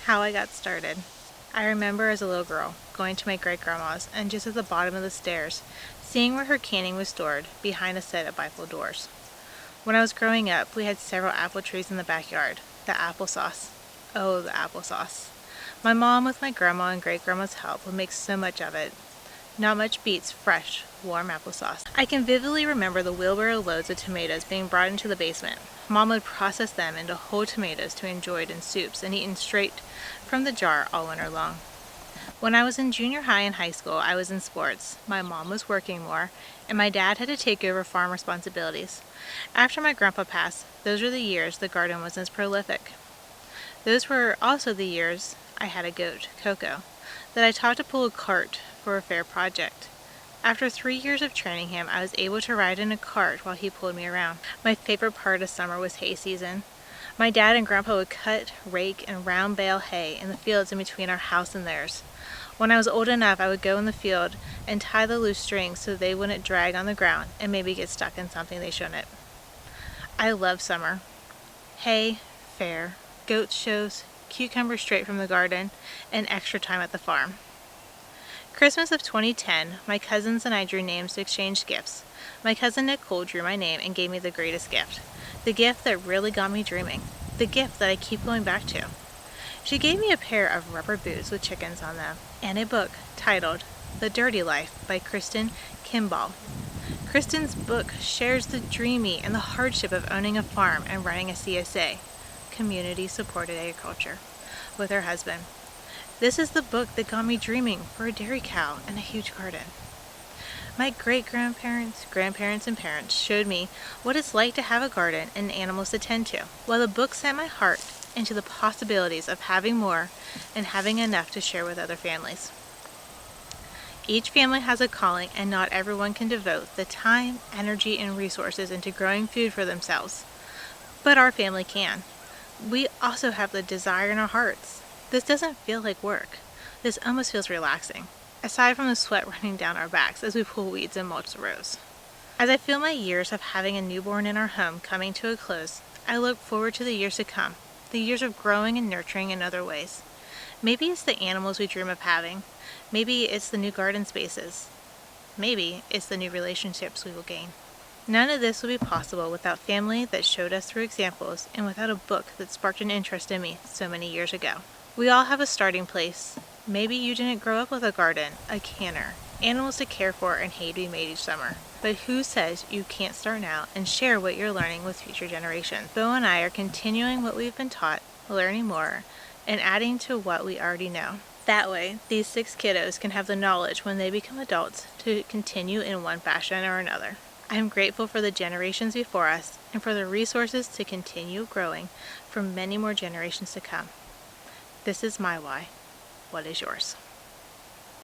How I got started. I remember as a little girl going to my great-grandma's and just at the bottom of the stairs, seeing where her canning was stored behind a set of bifold doors. When I was growing up, we had several apple trees in the backyard. The applesauce. Oh, the applesauce. My mom, with my grandma and great-grandma's help, would make so much of it. Not much beats fresh, warm applesauce. I can vividly remember the wheelbarrow loads of tomatoes being brought into the basement. Mom would process them into whole tomatoes to be enjoyed in soups and eaten straight from the jar all winter long. When I was in junior high and high school, I was in sports. My mom was working more, and my dad had to take over farm responsibilities. After my grandpa passed, those were the years the garden wasn't as prolific. Those were also the years I had a goat, Coco, that I taught to pull a cart for a fair project. After 3 years of training him, I was able to ride in a cart while he pulled me around. My favorite part of summer was hay season. My dad and grandpa would cut, rake, and round bale hay in the fields in between our house and theirs. When I was old enough, I would go in the field and tie the loose strings so they wouldn't drag on the ground and maybe get stuck in something they shouldn't. I love summer. Hay, fair, goat shows, cucumbers straight from the garden, and extra time at the farm. Christmas of 2010, my cousins and I drew names to exchange gifts. My cousin Nicole drew my name and gave me the greatest gift. The gift that really got me dreaming. The gift that I keep going back to. She gave me a pair of rubber boots with chickens on them and a book titled The Dirty Life by Kristen Kimball. Kristen's book shares the dreamy and the hardship of owning a farm and running a CSA, Community Supported Agriculture, with her husband. This is the book that got me dreaming for a dairy cow and a huge garden. My great-grandparents, grandparents, and parents showed me what it's like to have a garden and animals to tend to, while the book set my heart into the possibilities of having more and having enough to share with other families. Each family has a calling, and not everyone can devote the time, energy, and resources into growing food for themselves. But our family can. We also have the desire in our hearts. This doesn't feel like work. This almost feels relaxing, aside from the sweat running down our backs as we pull weeds and mulch the rows. As I feel my years of having a newborn in our home coming to a close, I look forward to the years to come, the years of growing and nurturing in other ways. Maybe it's the animals we dream of having. Maybe it's the new garden spaces. Maybe it's the new relationships we will gain. None of this would be possible without family that showed us through examples and without a book that sparked an interest in me so many years ago. We all have a starting place. Maybe you didn't grow up with a garden, a canner, animals to care for, and hay to be made each summer. But who says you can't start now and share what you're learning with future generations? Bo and I are continuing what we've been taught, learning more, and adding to what we already know. That way, these 6 kiddos can have the knowledge when they become adults to continue in one fashion or another. I am grateful for the generations before us and for the resources to continue growing for many more generations to come. This is my why. What is yours?